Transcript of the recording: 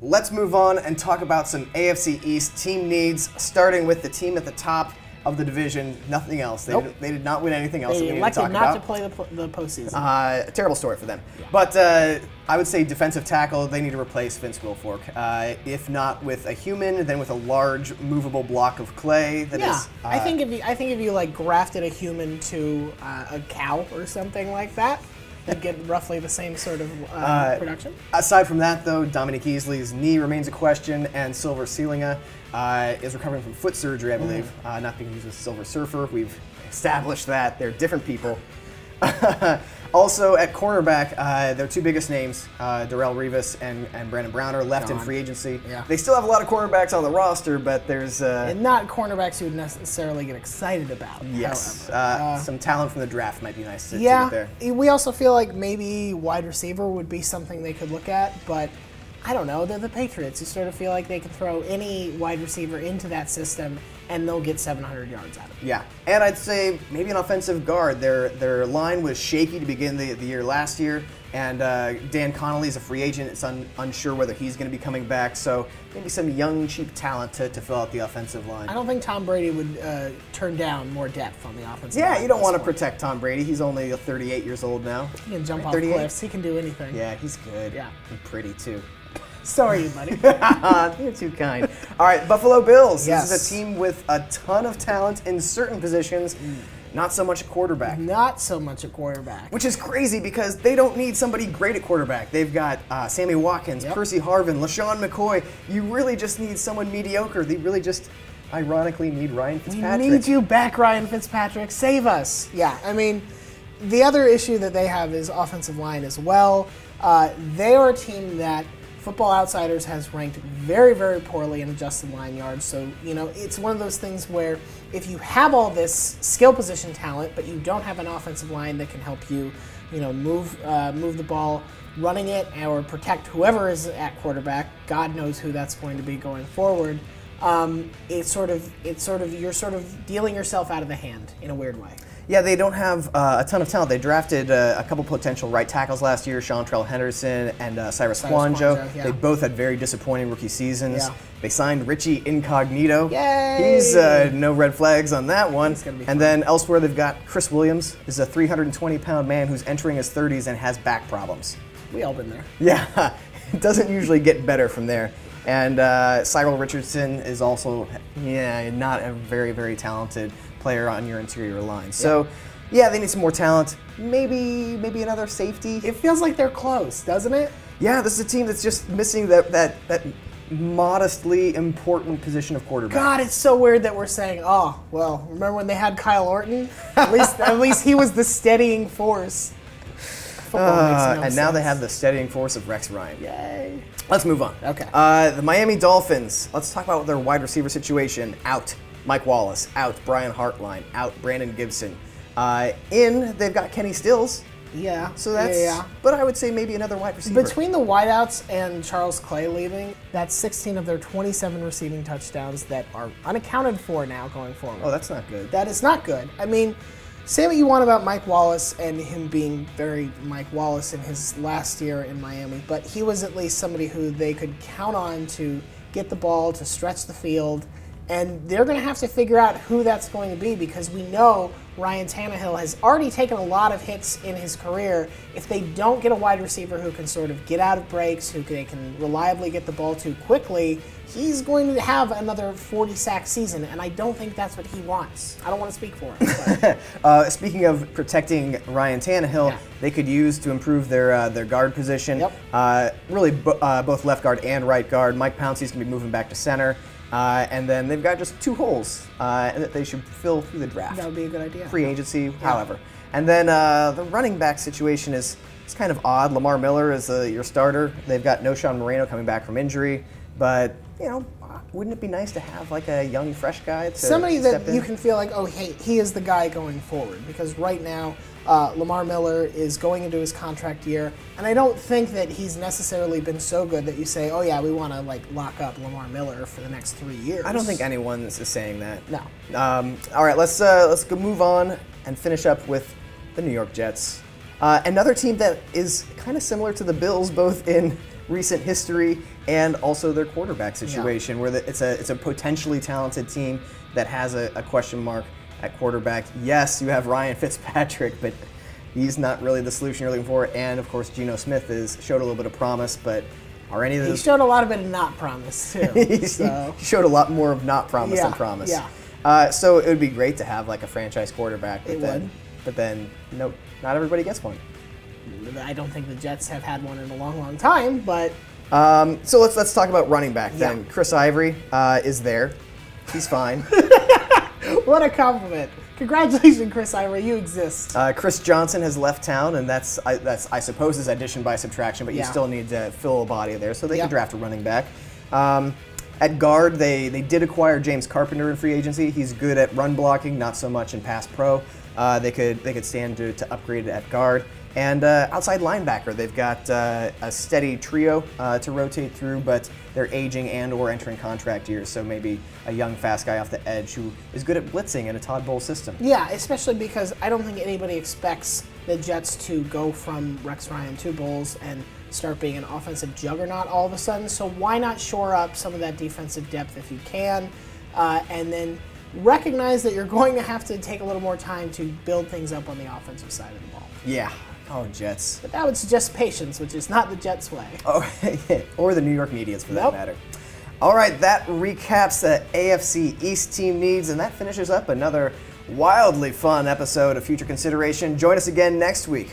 Let's move on and talk about some AFC East team needs, starting with the team at the top of the division. Nothing else. They did not win anything else. They elected not to play the postseason. Terrible story for them. Yeah. But I would say defensive tackle, they need to replace Vince Wilfork. If not with a human, then with a large movable block of clay. That is, I think if you like grafted a human to a cow or something like that, you'd get roughly the same sort of production. Aside from that, though, Dominic Easley's knee remains a question, and Silver Sealinga is recovering from foot surgery, I believe. Not because he's a Silver Surfer. We've established that. They're different people. Also, at cornerback, their two biggest names, Darrelle Revis and Brandon Brown, are left in free agency. Yeah. They still have a lot of cornerbacks on the roster, but there's... and not cornerbacks you would necessarily get excited about. Yes. Some talent from the draft might be nice to get there. We also feel like maybe wide receiver would be something they could look at, but I don't know. They're the Patriots. You sort of feel like they could throw any wide receiver into that system and they'll get 700 yards out of it. Yeah, and I'd say maybe an offensive guard. Their line was shaky to begin the year last year, and Dan Connolly's a free agent. It's unsure whether he's going to be coming back, so maybe some young, cheap talent to fill out the offensive line. I don't think Tom Brady would turn down more depth on the offensive line. Yeah, you don't want to protect Tom Brady. He's only 38 years old now. He can jump off cliffs. He can do anything. Yeah, he's good. Yeah. And pretty, too. Sorry, buddy. You're too kind. All right, Buffalo Bills. Yes. This is a team with a ton of talent in certain positions, not so much at quarterback. Not so much at quarterback. Which is crazy because they don't need somebody great at quarterback. They've got Sammy Watkins, Percy Harvin, LaShawn McCoy. You really just need someone mediocre. They really just, ironically, need Ryan Fitzpatrick. We need you back, Ryan Fitzpatrick. Save us. Yeah, I mean, the other issue that they have is offensive line as well. They are a team that Football Outsiders has ranked very, very poorly in adjusted line yards. So, you know, it's one of those things where if you have all this skill position talent, but you don't have an offensive line that can help you, you know, move the ball, running it, or protect whoever is at quarterback, God knows who that's going to be going forward. You're sort of dealing yourself out of the hand in a weird way. Yeah, they don't have a ton of talent. They drafted a couple potential right tackles last year, Seantrell Henderson and Cyrus Kwanjo. Yeah. They both had very disappointing rookie seasons. Yeah. They signed Richie Incognito. Yay! He's no red flags on that one. He's gonna be and fun. then elsewhere they've got Chris Williams, is a 320-pound man who's entering his 30s and has back problems. We all been there. Yeah, it doesn't usually get better from there. And Cyril Richardson is also, not a very, very talented player on your interior line. So, yeah, they need some more talent. Maybe another safety. It feels like they're close, doesn't it? Yeah, this is a team that's just missing that modestly important position of quarterback. God, it's so weird that we're saying, oh, well, remember when they had Kyle Orton? At least he was the steadying force. Football makes no and sense. now they have the steadying force of Rex Ryan. Yay. Let's move on. Okay. The Miami Dolphins. Let's talk about their wide receiver situation. Out Mike Wallace. Out Brian Hartline. Out Brandon Gibson. They've got Kenny Stills. Yeah. So that's. Yeah. But I would say maybe another wide receiver. Between the wideouts and Charles Clay leaving, that's 16 of their 27 receiving touchdowns that are unaccounted for now going forward. Oh, that's not good. That is not good. I mean, say what you want about Mike Wallace and him being very Mike Wallace in his last year in Miami, but he was at least somebody who they could count on to get the ball, to stretch the field, and they're going to have to figure out who that's going to be because we know Ryan Tannehill has already taken a lot of hits in his career. If they don't get a wide receiver who can sort of get out of breaks, who they can reliably get the ball to quickly, he's going to have another 40-sack season, and I don't think that's what he wants. I don't want to speak for him. Speaking of protecting Ryan Tannehill, they could use to improve their guard position. Really, both left guard and right guard. Mike Pouncey's going to be moving back to center. And then they've got just 2 holes that they should fill through the draft. That would be a good idea. Free agency, however. And then the running back situation is kind of odd. Lamar Miller is your starter. They've got Noshawn Moreno coming back from injury. But, wouldn't it be nice to have like a young, fresh guy to somebody step that in? you can feel like, oh, hey, he is the guy going forward. Because right now, Lamar Miller is going into his contract year, and I don't think that he's necessarily been so good that you say, oh yeah, we want to like lock up Lamar Miller for the next 3 years. I don't think anyone is saying that. No. All right, let's go move on and finish up with the New York Jets. Another team that is kind of similar to the Bills, both in recent history and also their quarterback situation, where it's a potentially talented team that has a question mark at quarterback. Yes, you have Ryan Fitzpatrick, but he's not really the solution you're looking for. And of course, Geno Smith showed a little bit of promise, but are any of those? He showed a lot of bit of not promise too. He showed a lot more of not promise than promise. Yeah. So it would be great to have like a franchise quarterback. But then, nope, not everybody gets one. I don't think the Jets have had one in a long, long time, but. So let's talk about running back then. Chris Ivory is there. He's fine. What a compliment. Congratulations, Chris Ivory, you exist. Chris Johnson has left town, and that's I suppose is addition by subtraction, but you still need to fill a body there, so they can draft a running back. At guard, they did acquire James Carpenter in free agency. He's good at run blocking, not so much in pass pro. They could stand to upgrade it at guard. And outside linebacker, they've got a steady trio to rotate through, but they're aging and/or entering contract years, so maybe a young, fast guy off the edge who is good at blitzing in a Todd Bowles system. Yeah, especially because I don't think anybody expects the Jets to go from Rex Ryan to Bowles and start being an offensive juggernaut all of a sudden, so why not shore up some of that defensive depth if you can, and then recognize that you're going to have to take a little more time to build things up on the offensive side of the ball. Yeah. Oh, Jets. But that would suggest patience, which is not the Jets' way. Oh, or the New York medians for that matter. All right, that recaps the AFC East team needs, and that finishes up another wildly fun episode of Future Consideration. Join us again next week